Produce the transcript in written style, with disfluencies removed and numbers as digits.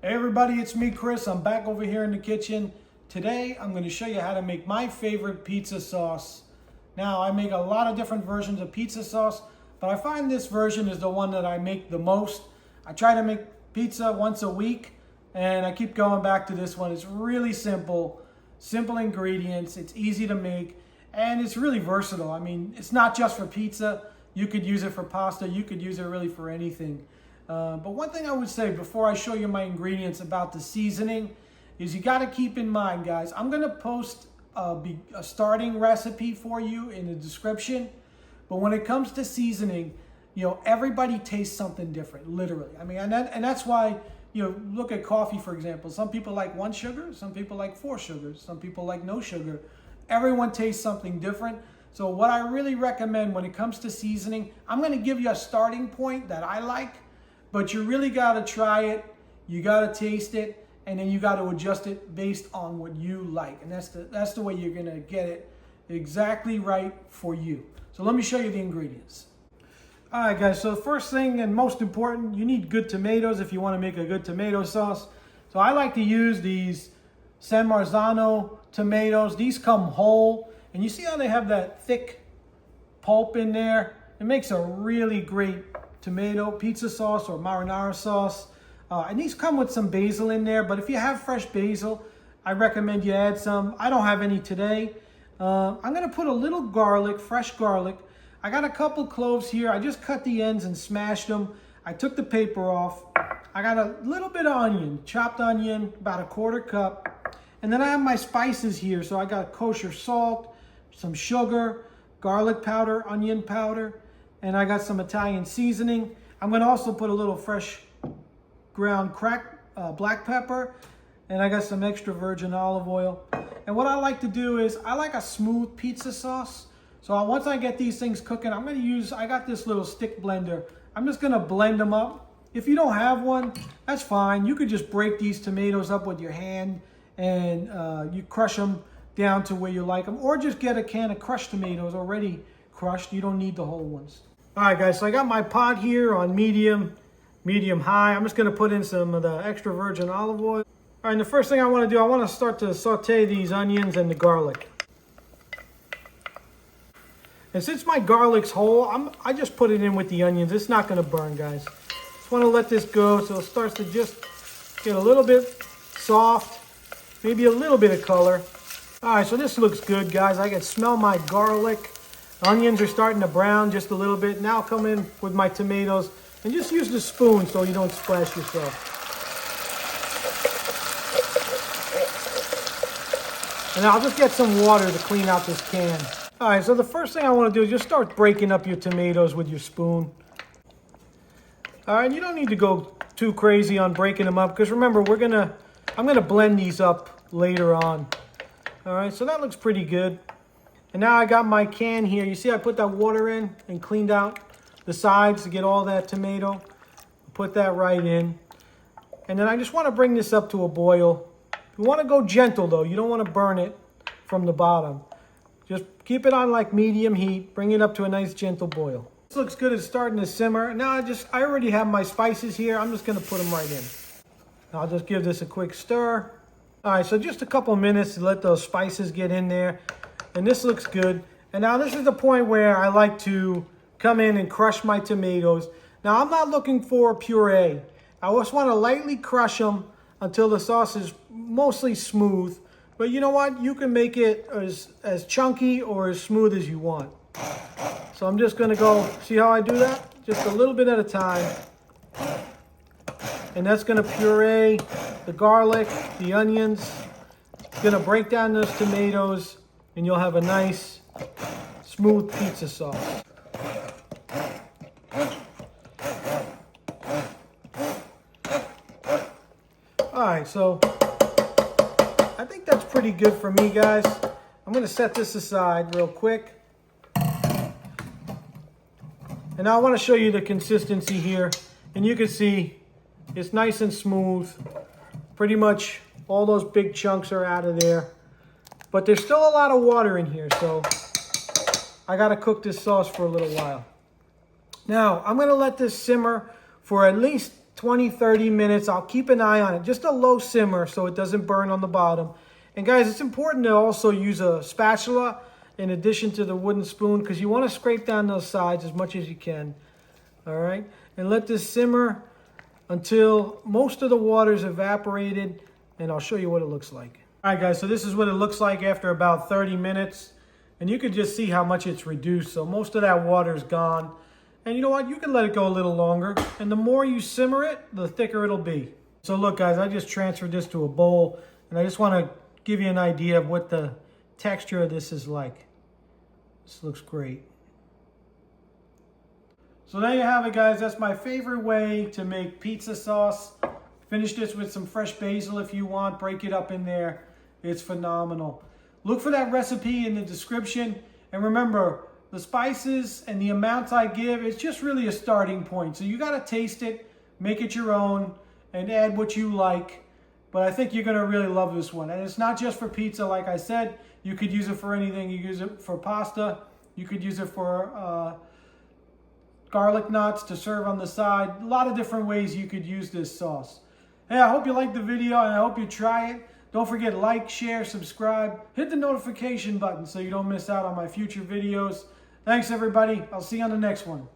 Hey everybody, it's me, Chris. I'm back over here in the kitchen. Today, I'm going to show you how to make my favorite pizza sauce. Now, I make a lot of different versions of pizza sauce, but I find this version is the one that I make the most. I try to make pizza once a week, and I keep going back to this one. It's really simple ingredients, it's easy to make, and it's really versatile. I mean, it's not just for pizza. You could use it for pasta. You could use it really for anything. But one thing I would say before I show you my ingredients about the seasoning is you got to keep in mind, guys, I'm going to post a starting recipe for you in the description. But when it comes to seasoning, you know, everybody tastes something different, literally. I mean, and that's why, you know, look at coffee, for example. Some people like 1 sugar, some people like 4 sugars, some people like no sugar. Everyone tastes something different. So what I really recommend when it comes to seasoning, I'm going to give you a starting point that I like. But you really got to try it, you got to taste it, and then you got to adjust it based on what you like. And that's the way you're going to get it exactly right for you. So let me show you the ingredients. All right, guys, so the first thing and most important, you need good tomatoes if you want to make a good tomato sauce. So I like to use these Marzano tomatoes. These come whole, and you see how they have that thick pulp in there? It makes a really great tomato pizza sauce or marinara sauce. And these come with some basil in there, but if you have fresh basil, I recommend you add some. I don't have any today. I'm gonna put a little garlic, fresh garlic. I got a couple cloves here. I just cut the ends and smashed them. I took the paper off. I got a little bit of onion, chopped onion, about a 1/4 cup. And then I have my spices here. So I got kosher salt, some sugar, garlic powder, onion powder, and I got some Italian seasoning. I'm going to also put a little fresh ground black pepper, and I got some extra virgin olive oil. And what I like to do is I like a smooth pizza sauce. So once I get these things cooking, I'm going to use, I got this little stick blender. I'm just going to blend them up. If you don't have one, that's fine. You could just break these tomatoes up with your hand and you crush them down to where you like them, or just get a can of crushed tomatoes already crushed. You don't need the whole ones. All right, guys, so I got my pot here on medium high. I'm just going to put in some of the extra virgin olive oil. All right, and the first thing I want to do, I want to start to saute these onions and the garlic. And since my garlic's whole, I just put it in with the onions. It's not going to burn, guys. Just want to let this go so it starts to just get a little bit soft, maybe a little bit of color. All right, so this looks good, guys. I can smell my garlic. Onions are starting to brown just a little bit. Now I'll come in with my tomatoes and just use the spoon so you don't splash yourself. And I'll just get some water to clean out this can. All right, so the first thing I want to do is just start breaking up your tomatoes with your spoon. All right, you don't need to go too crazy on breaking them up because remember, I'm gonna blend these up later on. All right, so that looks pretty good. And now I got my can here. You see I put that water in and cleaned out the sides to get all that tomato. Put that right in. And then I just want to bring this up to a boil. You want to go gentle though. You don't want to burn it from the bottom. Just keep it on like medium heat. Bring it up to a nice gentle boil. This looks good. It's starting to simmer. Now I already have my spices here. I'm just going to put them right in. I'll just give this a quick stir. All right, so just a couple minutes to let those spices get in there. And this looks good. And now this is the point where I like to come in and crush my tomatoes. Now I'm not looking for puree. I just want to lightly crush them until the sauce is mostly smooth. But you know what? You can make it as chunky or as smooth as you want. So I'm just going to go, see how I do that? Just a little bit at a time. And that's going to puree the garlic, the onions. It's going to break down those tomatoes. And you'll have a nice, smooth pizza sauce. All right, so I think that's pretty good for me, guys. I'm going to set this aside real quick. And now I want to show you the consistency here. And you can see it's nice and smooth. Pretty much all those big chunks are out of there. But there's still a lot of water in here, so I got to cook this sauce for a little while. Now, I'm going to let this simmer for at least 20, 30 minutes. I'll keep an eye on it, just a low simmer so it doesn't burn on the bottom. And guys, it's important to also use a spatula in addition to the wooden spoon because you want to scrape down those sides as much as you can. All right, and let this simmer until most of the water's evaporated, and I'll show you what it looks like. All right, guys, so this is what it looks like after about 30 minutes. And you can just see how much it's reduced. So most of that water is gone. And you know what? You can let it go a little longer. And the more you simmer it, the thicker it'll be. So look, guys, I just transferred this to a bowl. And I just want to give you an idea of what the texture of this is like. This looks great. So there you have it, guys. That's my favorite way to make pizza sauce. Finish this with some fresh basil if you want. Break it up in there. It's phenomenal. Look for that recipe in the description. And remember, the spices and the amounts I give, it's just really a starting point. So you got to taste it, make it your own, and add what you like. But I think you're going to really love this one. And it's not just for pizza, like I said. You could use it for anything. You use it for pasta. You could use it for garlic knots to serve on the side. A lot of different ways you could use this sauce. Hey, I hope you liked the video and I hope you try it. Don't forget, like, share, subscribe. Hit the notification button so you don't miss out on my future videos. Thanks, everybody. I'll see you on the next one.